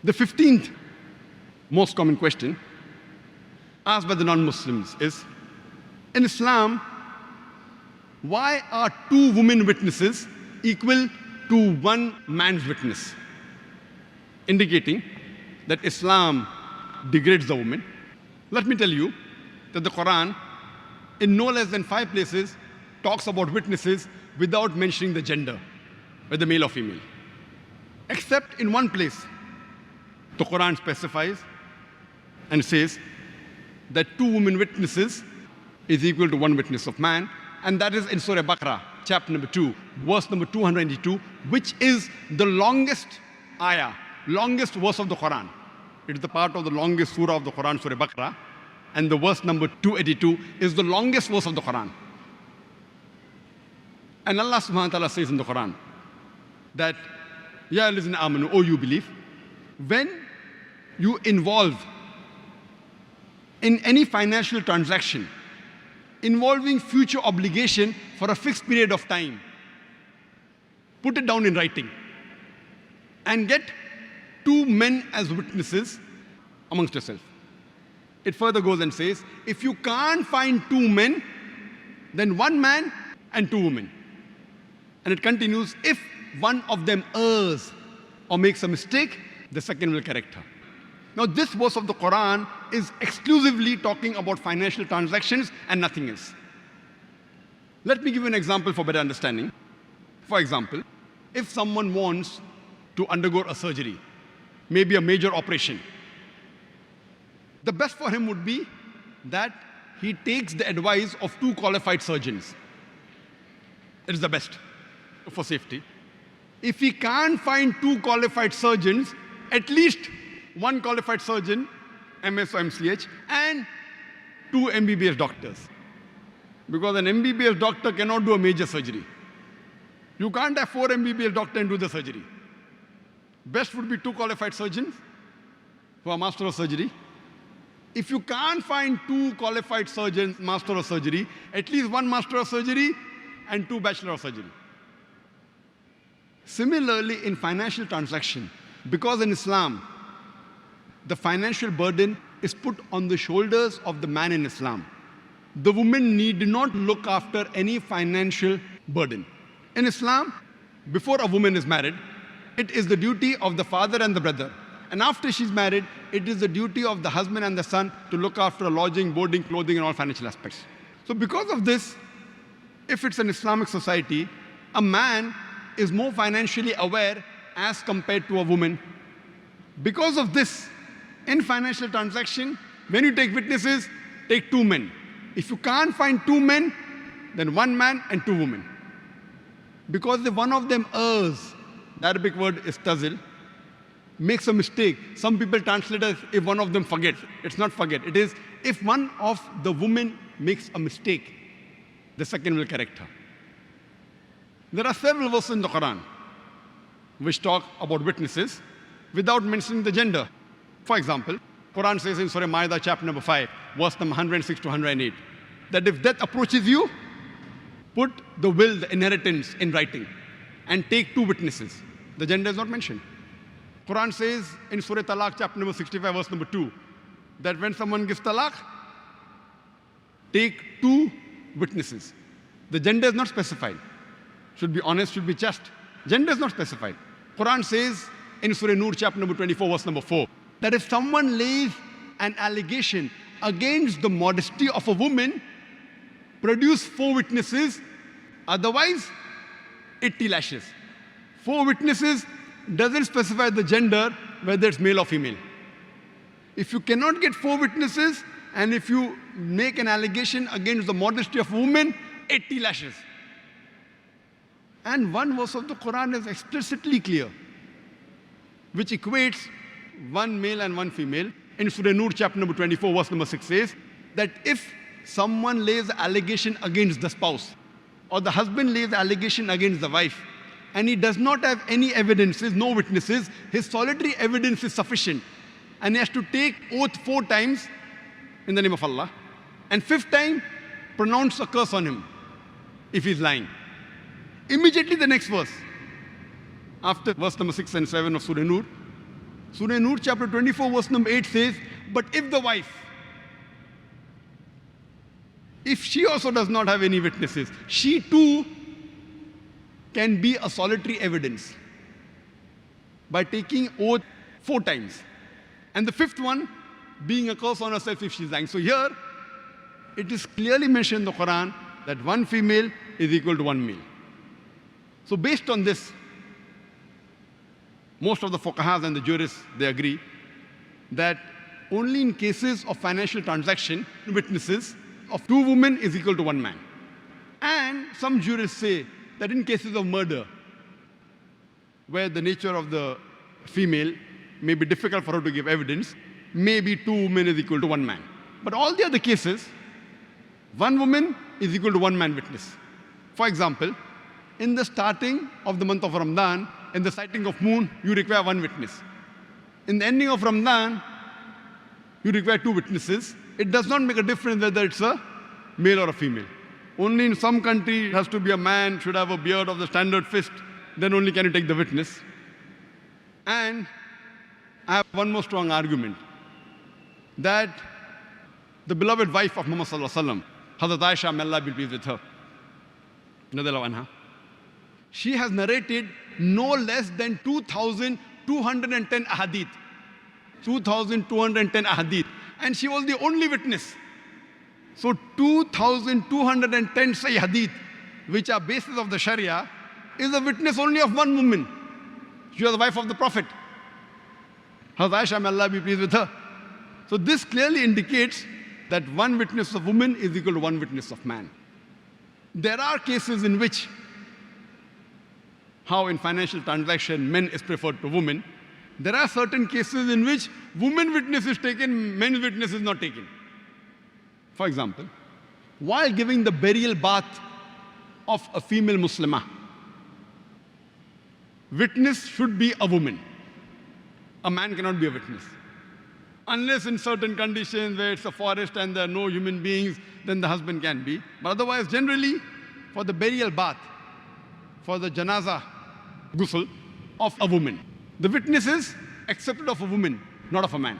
The 15th most common question asked by the non-Muslims is, in Islam, why are 2 women witnesses equal to 1 man's witness? Indicating that Islam degrades the woman. Let me tell you that the Quran, in no less than 5 places, talks about witnesses without mentioning the gender, whether male or female. Except in 1 place, the Quran specifies and says that 2 women witnesses is equal to 1 witness of man, and that is in Surah Baqarah, chapter number 2, verse number 282, which is the longest ayah, longest verse of the Quran. It is the part of the longest surah of the Quran, Surah Baqarah, and the verse number 282 is the longest verse of the Quran. And Allah subhanahu wa ta'ala says in the Quran that, Ya ayyuhallazina amanu, O you believe, when you involve in any financial transaction involving future obligation for a fixed period of time, put it down in writing and get 2 men as witnesses amongst yourselves. It further goes and says, if you can't find 2 men, then 1 man and 2 women. And it continues, if one of them errs or makes a mistake, the second will correct her. Now, this verse of the Quran is exclusively talking about financial transactions and nothing else. Let me give you an example for better understanding. For example, if someone wants to undergo a surgery, maybe a major operation, the best for him would be that he takes the advice of 2 qualified surgeons. It is the best for safety. If he can't find 2 qualified surgeons, at least 1 qualified surgeon, MS or MCH, and 2 MBBS doctors. Because an MBBS doctor cannot do a major surgery. You can't have 4 MBBS doctors and do the surgery. Best would be 2 qualified surgeons who are master of surgery. If you can't find 2 qualified surgeons, master of surgery, at least 1 master of surgery and 2 bachelor of surgery. Similarly, in financial transaction, because in Islam, the financial burden is put on the shoulders of the man in Islam. The woman need not look after any financial burden. In Islam, before a woman is married, it is the duty of the father and the brother. And after she's married, it is the duty of the husband and the son to look after lodging, boarding, clothing, and all financial aspects. So because of this, if it's an Islamic society, a man is more financially aware as compared to a woman. Because of this, in financial transaction, when you take witnesses, take 2 men. If you can't find 2 men, then 1 man and 2 women. Because if one of them errs, the Arabic word is tazil, makes a mistake. Some people translate it as if one of them forgets. It's not forget. It is if one of the women makes a mistake, the second will correct her. There are several verses in the Quran which talk about witnesses without mentioning the gender. For example, Quran says in Surah Ma'idah, chapter number 5, verse number 106 to 108, that if death approaches you, put the will, the inheritance in writing, and take 2 witnesses. The gender is not mentioned. Quran says in Surah Talaq, chapter number 65, verse number 2, that when someone gives talaq, take 2 witnesses. The gender is not specified. Should be honest, should be just. Gender is not specified. Quran says in Surah Nur, chapter number 24, verse number 4, that if someone lays an allegation against the modesty of a woman, produce 4 witnesses, otherwise 80 lashes. 4 witnesses doesn't specify the gender, whether it's male or female. If you cannot get 4 witnesses, and if you make an allegation against the modesty of a woman, 80 lashes. And 1 verse of the Quran is explicitly clear, which equates 1 male and 1 female. In Surah Nur, chapter number 24, verse number 6 says that if someone lays an allegation against the spouse, or the husband lays an allegation against the wife, and he does not have any evidences, no witnesses, his solitary evidence is sufficient. And he has to take oath 4 times in the name of Allah, and 5th time, pronounce a curse on him if he's lying. Immediately the next verse, after verse number 6 and 7 of Surah Nur, Surah Nur chapter 24 verse number 8 says, but if the wife, if she also does not have any witnesses, she too can be a solitary evidence by taking oath 4 times. And the 5th one being a curse on herself if she's lying. So here, it is clearly mentioned in the Quran that 1 female is equal to 1 male. So based on this, most of the fuqahas and the jurists, they agree that only in cases of financial transaction, witnesses of 2 women is equal to 1 man. And some jurists say that in cases of murder, where the nature of the female may be difficult for her to give evidence, maybe 2 women is equal to 1 man. But all the other cases, 1 woman is equal to 1 man witness. For example, in the starting of the month of Ramadan, in the sighting of moon, you require 1 witness. In the ending of Ramadan, you require 2 witnesses. It does not make a difference whether it's a male or a female. Only in some country, it has to be a man, should have a beard of the standard fist, then only can you take the witness. And I have one more strong argument, that the beloved wife of Muhammad Sallallahu Alaihi Wasallam, Hazrat Aisha, may Allah be pleased with her, Radhiyallahu anha, she has narrated no less than 2,210 ahadith. 2,210 ahadith. And she was the only witness. So 2,210 Sahih hadith, which are basis of the Sharia, is a witness only of 1 woman. She was the wife of the Prophet. Hazrat Aisha, may Allah be pleased with her. So this clearly indicates that 1 witness of woman is equal to 1 witness of man. There are cases in which, how in financial transaction men is preferred to women, there are certain cases in which woman witness is taken, men's witness is not taken. For example, while giving the burial bath of a female Muslimah, witness should be a woman. A man cannot be a witness. Unless in certain conditions where it's a forest and there are no human beings, then the husband can be. But otherwise, generally, for the burial bath, for the janaza ghusl of a woman, the witness is accepted of a woman, not of a man.